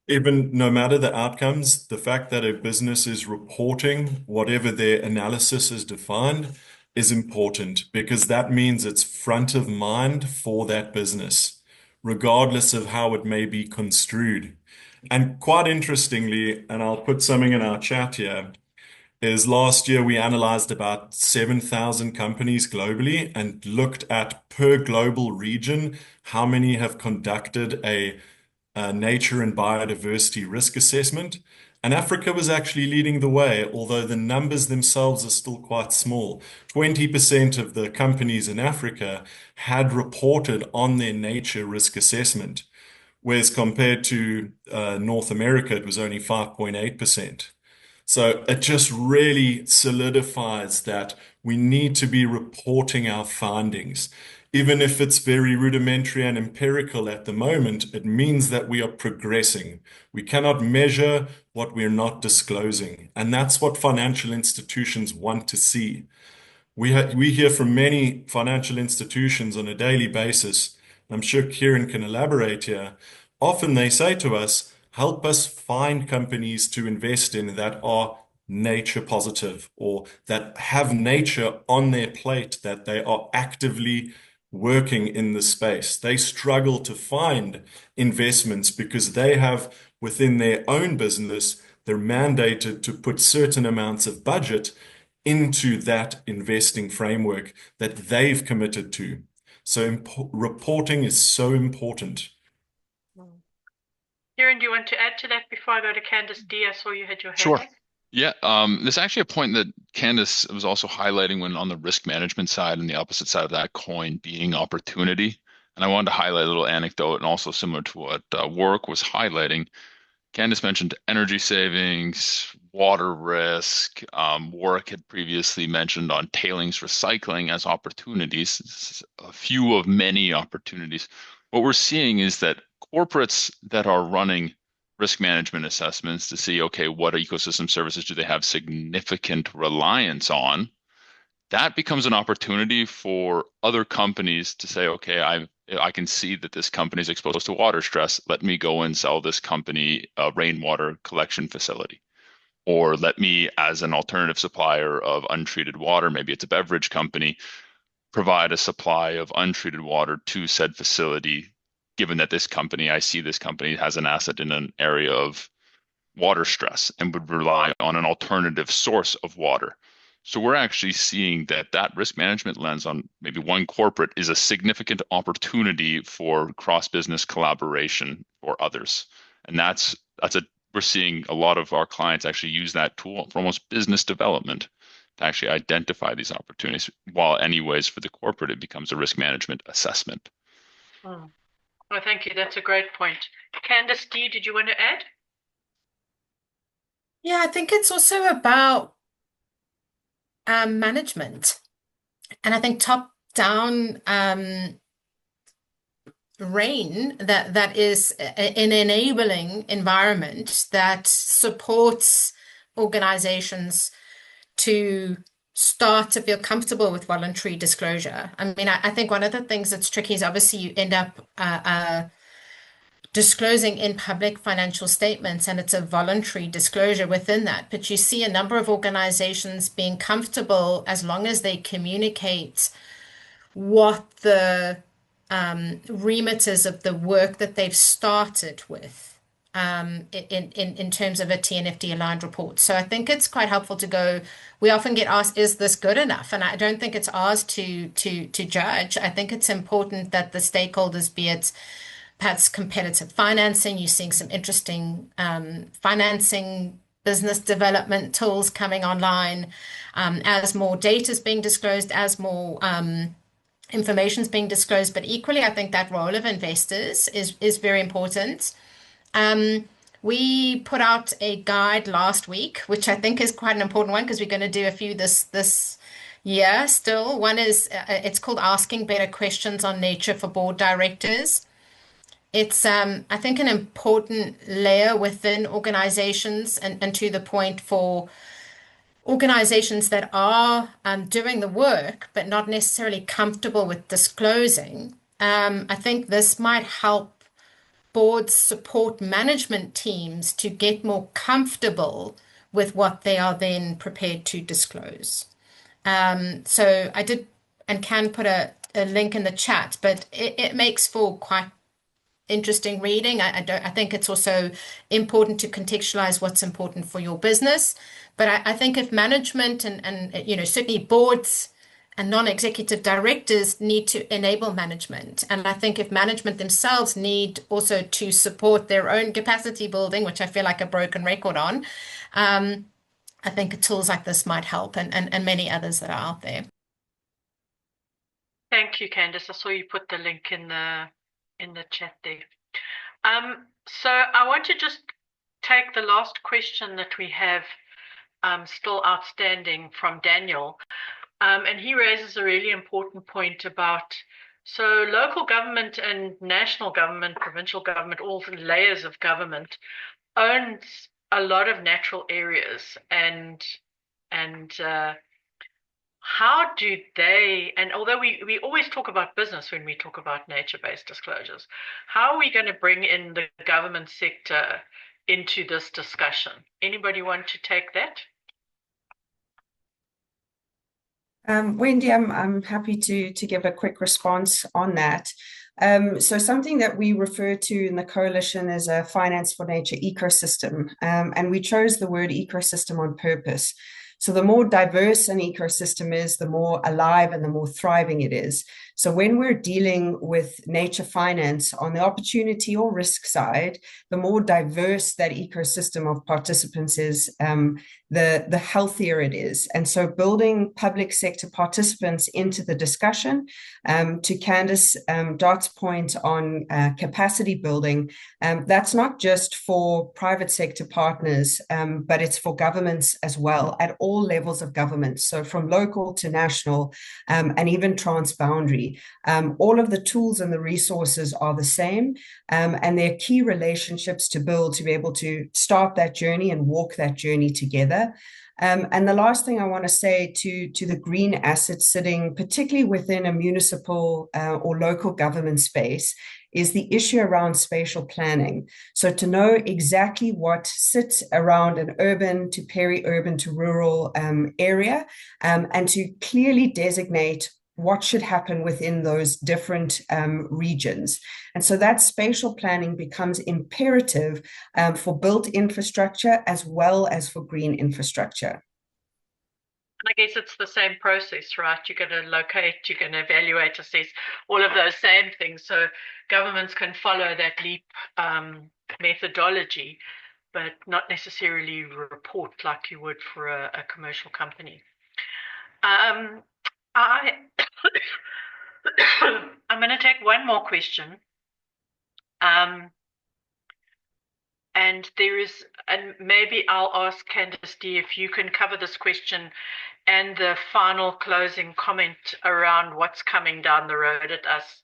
even no matter the outcomes, the fact that a business is reporting whatever their analysis is defined is important, because that means it's front of mind for that business, regardless of how it may be construed. And quite interestingly, and I'll put something in our chat here, is last year we analyzed about 7,000 companies globally and looked at per global region how many have conducted a nature and biodiversity risk assessment. And Africa was actually leading the way, although the numbers themselves are still quite small. 20% of the companies in Africa had reported on their nature risk assessment, whereas compared to North America, it was only 5.8%. So it just really solidifies that we need to be reporting our findings. Even if it's very rudimentary and empirical at the moment, it means that we are progressing. We cannot measure what we're not disclosing. And that's what financial institutions want to see. We hear from many financial institutions on a daily basis. I'm sure Kieran can elaborate here. Often they say to us, help us find companies to invest in that are nature positive or that have nature on their plate, that they are actively working in the space. They struggle to find investments because they have within their own business, they're mandated to put certain amounts of budget into that investing framework that they've committed to. So reporting is so important. Kieran, do you want to add to that before I go to Candice D? I saw you had your hand Sure. up. Yeah, there's actually a point that Candice was also highlighting when on the risk management side and the opposite side of that coin being opportunity. And I wanted to highlight a little anecdote and also similar to what Warwick was highlighting. Candice mentioned energy savings, water risk. Warwick had previously mentioned on tailings recycling as opportunities, a few of many opportunities. What we're seeing is that corporates that are running risk management assessments to see, okay, what ecosystem services do they have significant reliance on? That becomes an opportunity for other companies to say, okay, I can see that this company is exposed to water stress. Let me go and sell this company a rainwater collection facility. Or let me, as an alternative supplier of untreated water, maybe it's a beverage company, provide a supply of untreated water to said facility, given that I see this company has an asset in an area of water stress and would rely on an alternative source of water. So we're actually seeing that risk management lens on maybe one corporate is a significant opportunity for cross-business collaboration for others. And we're seeing a lot of our clients actually use that tool for almost business development to actually identify these opportunities, while anyways for the corporate, it becomes a risk management assessment. Oh, thank you. That's a great point. Candice D, did you want to add? Yeah, I think it's also about management. And I think top-down RAIN that is an enabling environment that supports organizations to start to feel comfortable with voluntary disclosure. I mean, I think one of the things that's tricky is obviously you end up disclosing in public financial statements, and it's a voluntary disclosure within that. But you see a number of organizations being comfortable as long as they communicate what the remit is of the work that they've started with in terms of a TNFD aligned report. So I think it's quite helpful to go. We often get asked, is this good enough? And I don't think it's ours to judge. I think it's important that the stakeholders, be it perhaps competitive financing, you're seeing some interesting financing business development tools coming online, as more data is being disclosed, as more information is being disclosed. But equally, I think that role of investors is very important. We put out a guide last week, which I think is quite an important one because we're going to do a few this year still. One is it's called Asking Better Questions on Nature for Board Directors. It's, I think, an important layer within organizations and to the point for organizations that are doing the work but not necessarily comfortable with disclosing. I think this might help boards support management teams to get more comfortable with what they are then prepared to disclose. So I did and can put a link in the chat, but it makes for quite interesting reading. I think it's also important to contextualize what's important for your business. But I think if management and certainly boards and non-executive directors need to enable management. And I think if management themselves need also to support their own capacity building, which I feel like a broken record on, I think tools like this might help, and many others that are out there. Thank you, Candice. I saw you put the link in the chat there. So I want to just take the last question that we have still outstanding from Daniel. And he raises a really important point about, so local government and national government, provincial government, all the layers of government owns a lot of natural areas, and how do they, and although we always talk about business when we talk about nature-based disclosures, how are we going to bring in the government sector into this discussion? Anybody want to take that? Wendy, I'm happy to give a quick response on that. So something that we refer to in the coalition is a finance for nature ecosystem, and we chose the word ecosystem on purpose. So the more diverse an ecosystem is, the more alive and the more thriving it is. So when we're dealing with nature finance on the opportunity or risk side, the more diverse that ecosystem of participants is, the healthier it is. And so building public sector participants into the discussion, to Candice Dott's point on capacity building, that's not just for private sector partners, but it's for governments as well, at all levels of government. So from local to national, and even transboundary. All of the tools and the resources are the same, and they're key relationships to build to be able to start that journey and walk that journey together. And the last thing I want to say to the green assets sitting, particularly within a municipal or local government space, is the issue around spatial planning. So to know exactly what sits around an urban to peri-urban to rural area, and to clearly designate what should happen within those different regions. And so that spatial planning becomes imperative for built infrastructure as well as for green infrastructure. I guess it's the same process, right? You're going to locate, you're going to evaluate, assess, all of those same things. So governments can follow that LEAP methodology, but not necessarily report like you would for a commercial company. I'm going to take one more question. And maybe I'll ask Candice D if you can cover this question and the final closing comment around what's coming down the road at us.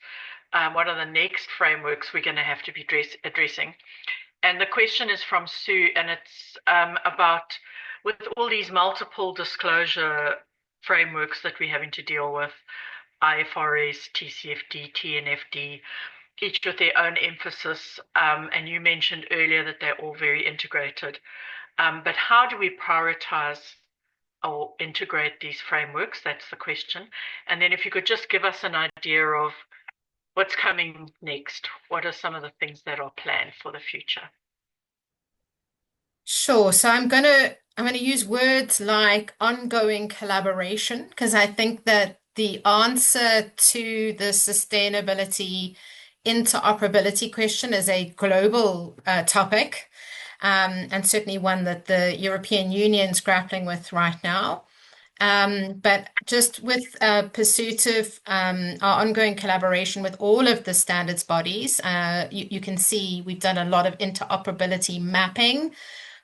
What are the next frameworks we're going to have to be addressing? And the question is from Sue, and it's about, with all these multiple disclosure frameworks that we're having to deal with, IFRS, TCFD, TNFD, each with their own emphasis, and you mentioned earlier that they're all very integrated. But how do we prioritize or integrate these frameworks? That's the question. And then if you could just give us an idea of what's coming next. What are some of the things that are planned for the future? Sure. So I'm gonna use words like ongoing collaboration, because I think that the answer to the sustainability interoperability question is a global topic, and certainly one that the European Union's grappling with right now. But just with pursuit of our ongoing collaboration with all of the standards bodies, you can see we've done a lot of interoperability mapping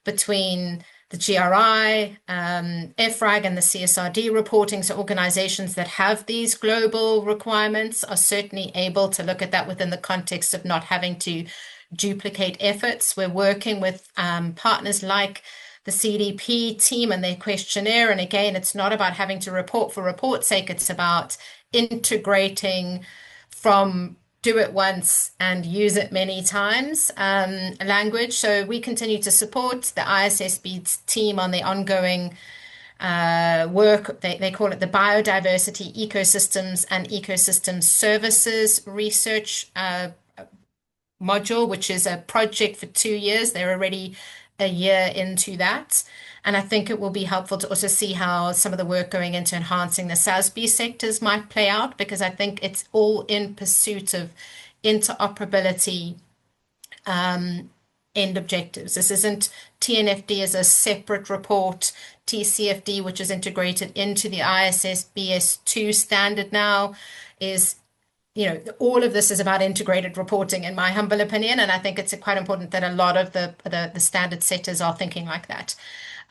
between the GRI, EFRAG, and the CSRD reporting. So organizations that have these global requirements are certainly able to look at that within the context of not having to duplicate efforts. We're working with partners like the CDP team and their questionnaire. And again, it's not about having to report for report's sake. It's about integrating from do it once and use it many times language. So we continue to support the ISSB team on the ongoing work. They call it the Biodiversity Ecosystems and Ecosystem Services Research module, which is a project for 2 years. They're already a year into that. And I think it will be helpful to also see how some of the work going into enhancing the SASB sectors might play out, because I think it's all in pursuit of interoperability end objectives. This isn't TNFD as a separate report, TCFD, which is integrated into the ISS BS2 standard now, is, all of this is about integrated reporting, in my humble opinion. And I think it's quite important that a lot of the standard setters are thinking like that.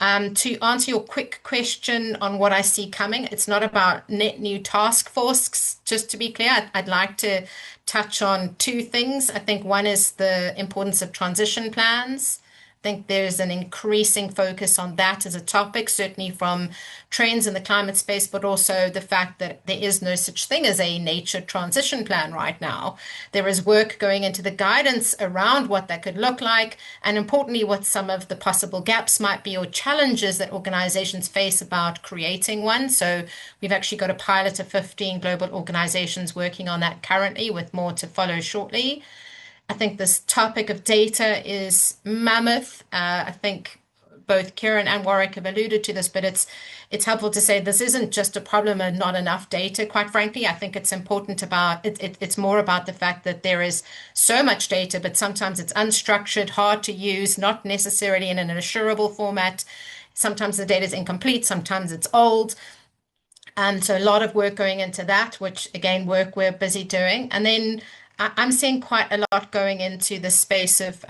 To answer your quick question on what I see coming, it's not about net new task force. Just to be clear, I'd like to touch on two things. I think one is the importance of transition plans. I think there's an increasing focus on that as a topic, certainly from trends in the climate space, but also the fact that there is no such thing as a nature transition plan right now. There is work going into the guidance around what that could look like, and importantly, what some of the possible gaps might be or challenges that organizations face about creating one. So we've actually got a pilot of 15 global organizations working on that currently, with more to follow shortly. I think this topic of data is mammoth. I think both Kieran and Warwick have alluded to this, but it's helpful to say this isn't just a problem of not enough data. Quite frankly, I think it's important about it's more about the fact that there is so much data, but sometimes it's unstructured, hard to use, not necessarily in an assurable format. Sometimes the data is incomplete, sometimes it's old. So a lot of work going into that, which again, work we're busy doing. And then I'm seeing quite a lot going into the space of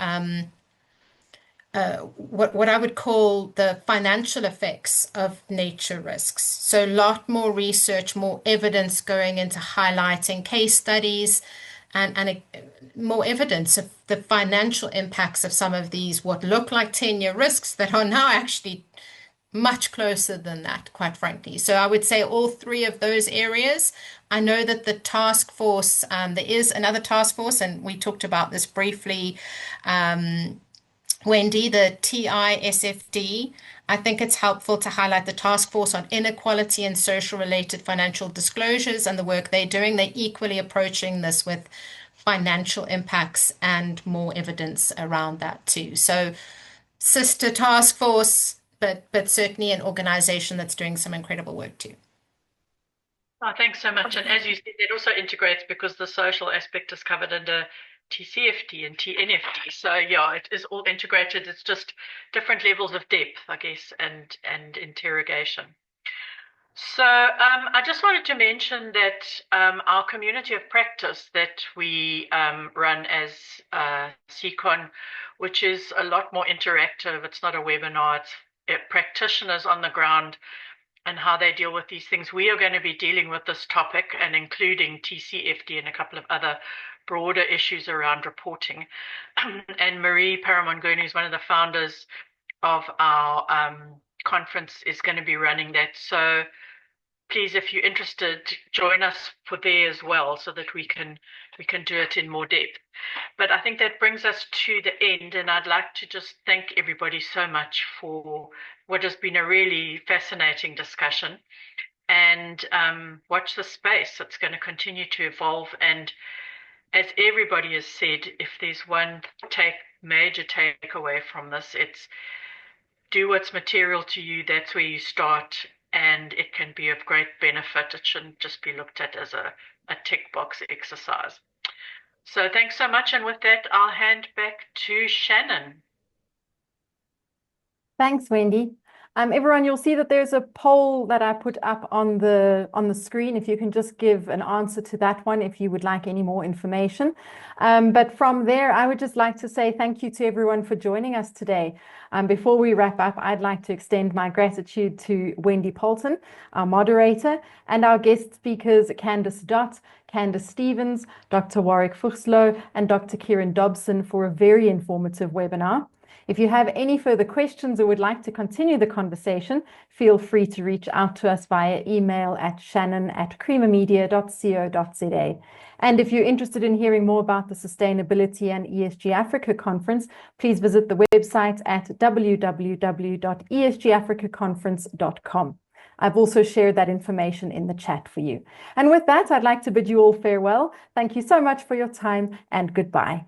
what I would call the financial effects of nature risks. So a lot more research, more evidence going into highlighting case studies and more evidence of the financial impacts of some of these, what look like 10-year risks that are now actually much closer than that, quite frankly. So I would say all three of those areas. I know that the task force, there is another task force, and we talked about this briefly, Wendy, the TISFD. I think it's helpful to highlight the task force on inequality and social related financial disclosures and the work they're doing. They're equally approaching this with financial impacts and more evidence around that too. So sister task force, but certainly an organization that's doing some incredible work too. Oh, thanks so much. And as you said, it also integrates because the social aspect is covered under TCFD and TNFD. So yeah, it is all integrated. It's just different levels of depth, I guess, and interrogation. So I just wanted to mention that our community of practice that we run as CCON, which is a lot more interactive. It's not a webinar. It's practitioners on the ground and how they deal with these things. We are going to be dealing with this topic and including TCFD and a couple of other broader issues around reporting. And Marie Paramonguni is one of the founders of our conference, is going to be running that. So please, if you're interested, join us for there as well, so that we can do it in more depth. But I think that brings us to the end, and I'd like to just thank everybody so much for what has been a really fascinating discussion. And watch the space. It's going to continue to evolve. And as everybody has said, if there's one major takeaway from this, it's do what's material to you. That's where you start. And it can be of great benefit. It shouldn't just be looked at as a tick box exercise. So thanks so much. And with that, I'll hand back to Shannon. Thanks, Wendy. Everyone, you'll see that there's a poll that I put up on the screen. If you can just give an answer to that one, if you would like any more information. But from there, I would just like to say thank you to everyone for joining us today. Before we wrap up, I'd like to extend my gratitude to Wendy Poulton, our moderator, and our guest speakers, Candice Dott, Candice Stevens, Dr. Warwick Fuchslow, and Dr. Kieran Dobson for a very informative webinar. If you have any further questions or would like to continue the conversation, feel free to reach out to us via email at shannon@creamermedia.co.za. And if you're interested in hearing more about the Sustainability and ESG Africa Conference, please visit the website at www.esgafricaconference.com. I've also shared that information in the chat for you. And with that, I'd like to bid you all farewell. Thank you so much for your time, and goodbye.